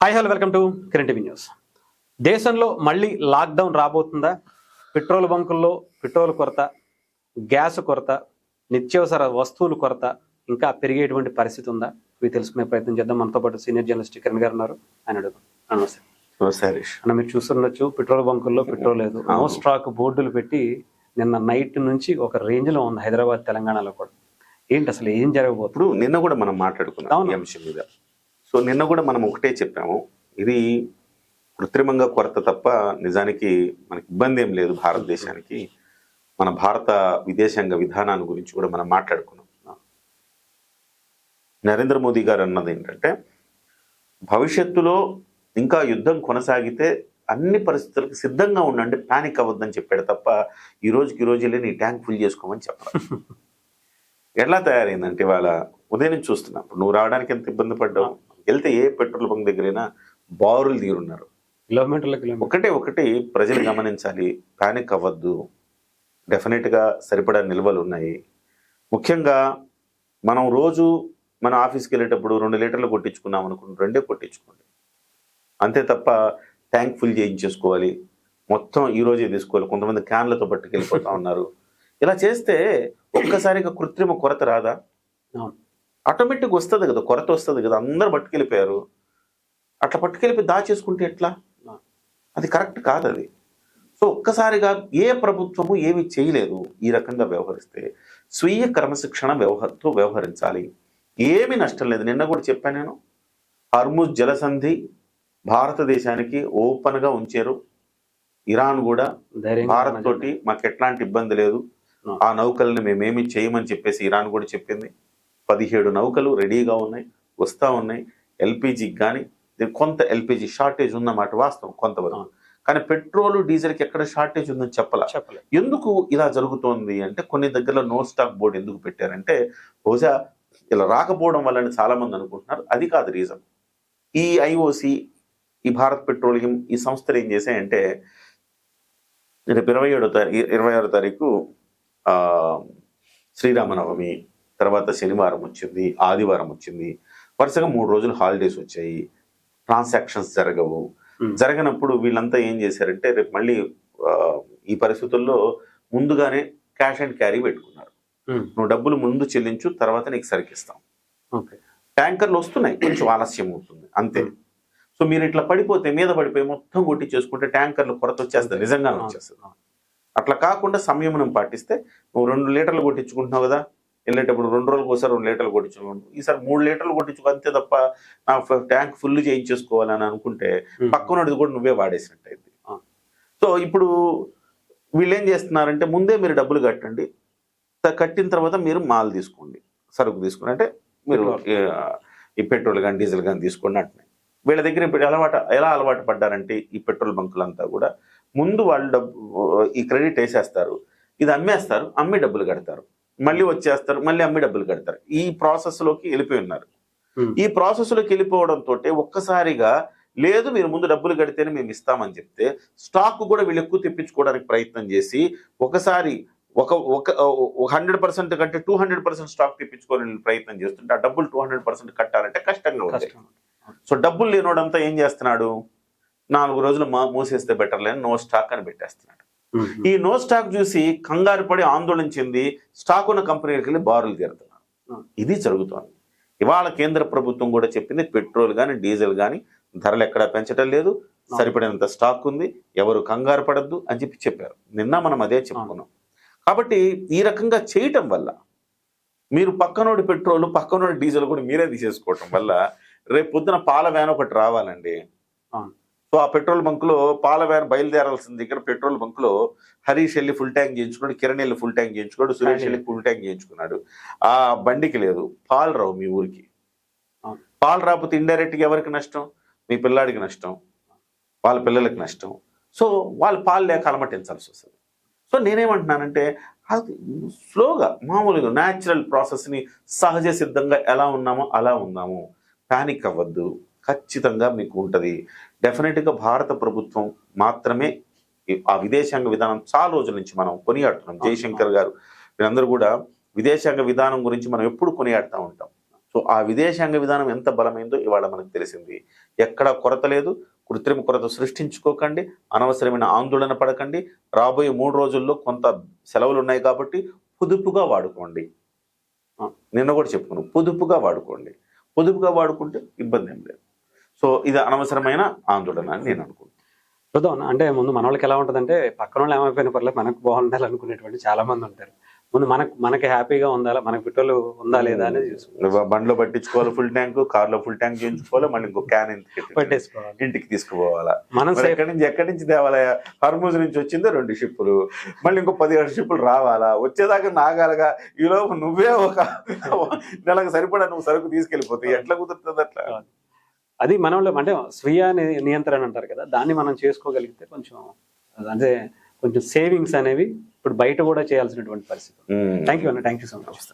Hi hello welcome to Kiran TV news. దేశంలో మళ్ళీ lockdown రాబోతుందా? Petrol బంకుల్లో petrol కొరత, గ్యాస్ కొరత, నిత్యావసర వస్తువుల కొరత ఇంకా పెరిగేటువంటి పరిస్థితి ఉందా? ఇవి తెలుసుకునే ప్రయత్నం చేద్దాం. మనతో పాటు సీనియర్ జర్నలిస్ట్ కిరణ్ గారు ఉన్నారు. ఆయన అడుగుదాం. నమస్తే. అన్న, మీరు చూస్తుండొచ్చు, పెట్రోల్ బంకుల్లో పెట్రోల్ లేదు, నో స్టాక్ బోర్డులు పెట్టి నిన్న నైట్ నుంచి ఒక రేంజ్ లో ఉంది హైదరాబాద్, తెలంగాణలో కూడా. ఏంటి అసలు ఏం జరగబోతుంది? నిన్న కూడా మనం మాట్లాడుకున్నాం ఈ అంశం మీద. సో నిన్న కూడా మనం ఒకటే చెప్పాము, ఇది కృత్రిమంగా కొరత తప్ప నిజానికి మనకి ఇబ్బంది ఏం లేదు భారతదేశానికి. మన భారత విదేశాంగ విధానాన్ని గురించి కూడా మనం మాట్లాడుకున్నాం. నరేంద్ర మోదీ గారు అన్నది ఏంటంటే, భవిష్యత్తులో ఇంకా యుద్ధం కొనసాగితే అన్ని పరిస్థితులకు సిద్ధంగా ఉండండి, పానిక్ అవ్వద్దని చెప్పాడు తప్ప ఈ రోజుకి వెళ్ళి నీ ట్యాంక్ ఫుల్ చేసుకోమని చెప్పాలి. ఎలా తయారైందంటే ఇవాళ ఉదయం నుంచి చూస్తున్నాం. ఇప్పుడు నువ్వు రావడానికి ఎంత ఇబ్బంది పడ్డావు. వెళ్తే ఏ పెట్రోల్ బంక్ దగ్గరైనా బారులు తీరున్నారు, ఒకటి ప్రజలు గమనించాలి, పానిక్ అవ్వద్దు. డెఫినెట్గా సరిపడా నిల్వలు ఉన్నాయి. ముఖ్యంగా మనం రోజు మన ఆఫీస్కి వెళ్ళేటప్పుడు 2 లీటర్లు కొట్టించుకున్నాం అనుకుని 2 కొట్టించుకోండి, అంతే తప్ప ట్యాంక్ ఫుల్ చేయించేసుకోవాలి, మొత్తం ఈ రోజే తీసుకోవాలి. కొంతమంది క్యాన్లతో పట్టుకెళ్ళిపోతా ఉన్నారు. ఇలా చేస్తే ఒక్కసారిగా కృత్రిమ కొరత రాదా? ఆటోమేటిక్ వస్తుంది కదా, కొరత వస్తుంది కదా. అందరు పట్టుకెళ్ళిపోయారు, అట్లా పట్టుకెళ్ళిపోయి దాచేసుకుంటే ఎట్లా? అది కరెక్ట్ కాదు అది. సో ఒక్కసారిగా ఏ ప్రభుత్వము ఏమి చేయలేదు. ఈ రకంగా వ్యవహరిస్తే స్వీయ క్రమశిక్షణ వ్యవహరించాలి. ఏమీ నష్టం లేదు. నిన్న కూడా చెప్పాను నేను, హర్ముజ్ జలసంధి భారతదేశానికి ఓపెన్గా ఉంచారు. ఇరాన్ కూడా భారత్ తోటి మాకు ఎట్లాంటి ఇబ్బంది లేదు, ఆ నౌకల్ని మేమేమి చేయమని చెప్పేసి ఇరాన్ కూడా చెప్పింది. 17 నౌకలు రెడీగా ఉన్నాయి, వస్తూ ఉన్నాయి. ఎల్పిజికి కానీ కొంత ఎల్పిజి షార్టేజ్ ఉందన్నమాట, వాస్తవం కొంతవరకు. కానీ పెట్రోల్ డీజిల్కి ఎక్కడ షార్టేజ్ ఉందని చెప్పలే. ఎందుకు ఇలా జరుగుతోంది అంటే, కొన్ని దగ్గరలో నో స్టాక్ బోర్డు ఎందుకు పెట్టారంటే, బహుశా ఇలా రాకపోవడం వల్లని చాలా మంది అనుకుంటున్నారు. అది కాదు రీజన్. ఈ ఐఓసి, ఈ భారత్ పెట్రోలియం, ఈ సంస్థలు ఏం చేశాయంటే, రేపు 26వ తారీఖు శ్రీరామనవమి, తర్వాత శనివారం వచ్చింది, ఆదివారం వచ్చింది, వరుసగా 3 రోజులు హాలిడేస్ వచ్చాయి. ట్రాన్సాక్షన్స్ జరగనప్పుడు వీళ్ళంతా ఏం చేశారంటే, రేపు మళ్ళీ ఈ పరిస్థితుల్లో ముందుగానే క్యాష్ అండ్ క్యారీ పెట్టుకున్నారు. నువ్వు డబ్బులు ముందు చెల్లించు, తర్వాత నీకు సరికిస్తాం. ట్యాంకర్లు వస్తున్నాయి, కొంచెం ఆలస్యం అవుతుంది అంతే. సో మీరు ఇట్లా పడిపోతే, మీద పడిపోయి మొత్తం కొట్టి చేసుకుంటే ట్యాంకర్లు కొరత వచ్చేస్తుంది, నిజంగానే వచ్చేస్తుంది. అట్లా కాకుండా సంయమనం పాటిస్తే, నువ్వు 2 లీటర్లు కొట్టించుకుంటున్నావు కదా, వెళ్ళేటప్పుడు 2 రోజులకు ఒకసారి 2 లీటర్లు కొట్టించుకోండి, ఈసారి 3 లీటర్లు కొట్టించుకో, అంతే తప్ప నా ట్యాంక్ ఫుల్ చేయించేసుకోవాలని అనుకుంటే పక్కనది కూడా నువ్వే వాడేసినట్టు అయింది. సో ఇప్పుడు వీళ్ళు ఏం చేస్తున్నారంటే, ముందే మీరు డబ్బులు కట్టండి, కట్టిన తర్వాత మీరు మాల్ తీసుకోండి, సరుకు తీసుకోండి, అంటే మీరు ఈ పెట్రోల్ కానీ డీజిల్ కానీ తీసుకోండి అంటున్నాయి. వీళ్ళ దగ్గర ఇప్పుడు ఎలా అలవాటు పడ్డారంటే, ఈ పెట్రోల్ బంకులంతా కూడా ముందు వాళ్ళు ఈ క్రెడిట్ వేసేస్తారు, ఇది అమ్మేస్తారు, అమ్మి డబ్బులు కడతారు, మళ్ళీ వచ్చేస్తారు, మళ్ళీ అమ్మి డబ్బులు కడతారు. ఈ ప్రాసెస్ లోకి వెళ్ళిపోయి ఉన్నారు. ఈ ప్రాసెస్ లోకి వెళ్ళిపోవడంతో ఒక్కసారిగా లేదు, మీరు ముందు డబ్బులు కడితేనే మేము ఇస్తామని చెప్తే, స్టాక్ కూడా వీళ్ళు ఎక్కువ తెప్పించుకోవడానికి ప్రయత్నం చేసి, ఒకసారి 100% కంటే 200% స్టాక్ తెప్పించుకోవాలని ప్రయత్నం చేస్తుంటే, ఆ డబ్బులు 200% కట్టాలంటే కష్టంగా ఉంది. సో డబ్బులు లేనోడంతా ఏం చేస్తున్నాడు, 4 రోజులు మూసేస్తే బెటర్ లేని నో స్టాక్ అని పెట్టేస్తున్నాడు. ఈ నో స్టాక్ చూసి కంగారు పడి ఆందోళన చెంది స్టాక్ ఉన్న కంపెనీలకు వెళ్ళి బారులు తీరుతున్నారు. ఇది జరుగుతోంది. ఇవాళ కేంద్ర ప్రభుత్వం కూడా చెప్పింది, పెట్రోల్ కానీ డీజిల్ కానీ ధరలు ఎక్కడా పెంచడం లేదు, సరిపడినంత స్టాక్ ఉంది, ఎవరు కంగారు పడద్దు అని చెప్పారు. నిన్న మనం అదే చెప్పుకున్నాం. కాబట్టి ఈ రకంగా చేయటం వల్ల, మీరు పక్కనోడి పెట్రోల్ పక్కనోడి డీజిల్ కూడా మీరే తీసేసుకోవటం వల్ల, రేపు పొద్దున పాల వ్యాన్ ఒకటి రావాలండి. సో ఆ పెట్రోల్ బంకులో పాల వ్యాన్ బయలుదేరాల్సిన దగ్గర పెట్రోల్ బంకులో హరీష్ వెళ్ళి ఫుల్ ట్యాంక్ చేయించుకున్నాడు, కిరణ్ వెళ్ళి ఫుల్ ట్యాంక్ చేయించుకున్నాడు, సురేష్ వెళ్ళి ఫుల్ ట్యాంక్ చేయించుకున్నాడు. ఆ బండికి లేదు, పాలు రావు మీ ఊరికి. పాలు రాకపోతే ఇండైరెక్ట్గా ఎవరికి నష్టం? మీ పిల్లాడికి నష్టం, వాళ్ళ పిల్లలకి నష్టం. సో వాళ్ళు పాలు లేక అలమటించాల్సి వస్తుంది. సో నేనేమంటున్నానంటే, అది స్లోగా మామూలుగా న్యాచురల్ ప్రాసెస్ని సహజ సిద్ధంగా ఎలా ఉన్నామో అలా ఉందాము, పానిక్ అవ్వద్దు, ఖచ్చితంగా మీకు ఉంటుంది. డెఫినెట్గా భారత ప్రభుత్వం మాత్రమే ఆ విదేశాంగ విధానం చాలా రోజుల నుంచి మనం కొనియాడుతున్నాం. జయశంకర్ గారు వీళ్ళందరూ కూడా విదేశాంగ విధానం గురించి మనం ఎప్పుడు కొనియాడుతూ ఉంటాం. సో ఆ విదేశాంగ విధానం ఎంత బలమైందో ఇవాళ మనకు తెలిసింది. ఎక్కడా కొరత లేదు. కృత్రిమ కొరత సృష్టించుకోకండి, అనవసరమైన ఆందోళన పడకండి. రాబోయే 3 రోజుల్లో కొంత సెలవులు ఉన్నాయి కాబట్టి పొదుపుగా వాడుకోండి. నిన్న కూడా చెప్పుకున్నాం, పొదుపుగా వాడుకోండి. పొదుపుగా వాడుకుంటే ఇబ్బంది ఏం లేదు. సో ఇది అనవసరమైన ఆందోళన అని నేను అనుకుంటున్నాను. చూద్దాం. అంటే ముందు మన వాళ్ళకి ఎలా ఉంటుందంటే పక్కన వాళ్ళు ఏమైపోయిన పర్లేదు మనకు బాగుండాలి అనుకునేటువంటి చాలా మంది ఉంటారు. ముందు మనకి హ్యాపీగా ఉండాలి, మనకు పెట్రోల్ ఉందా లేదా అనేది చూసుకోవాలి. బండ్లో పట్టించుకోవాలి ఫుల్ ట్యాంక్, కార్లో ఫుల్ ట్యాంక్ చేయించుకోవాలి, మళ్ళీ ఇంకో క్యాన్ పెట్టేసుకోవాలి, ఇంటికి తీసుకుపోవాలా. మనం మరి ఎక్కడి నుంచి తేవాలా? హర్మూజ్ నుంచి వచ్చిందే 2 షిప్పులు, మళ్ళీ ఇంకో 17 షిప్పులు రావాలా, వచ్చేదాకా నాగాలగా. ఈలోపు నువ్వే ఒక నెలకు సరిపడా నువ్వు సరుకు తీసుకెళ్ళిపోతే ఎట్లా కుదురుతుంది అట్లా? అది మనలో అంటే స్వీయ నియంత్రణ అంటారు కదా, దాన్ని మనం చేసుకోగలిగితే కొంచెం అంటే కొంచెం సేవింగ్స్ అనేవి ఇప్పుడు బయట కూడా చేయాల్సినటువంటి పరిస్థితి. థ్యాంక్ యూ అన్న, థ్యాంక్ యూ సో మచ్.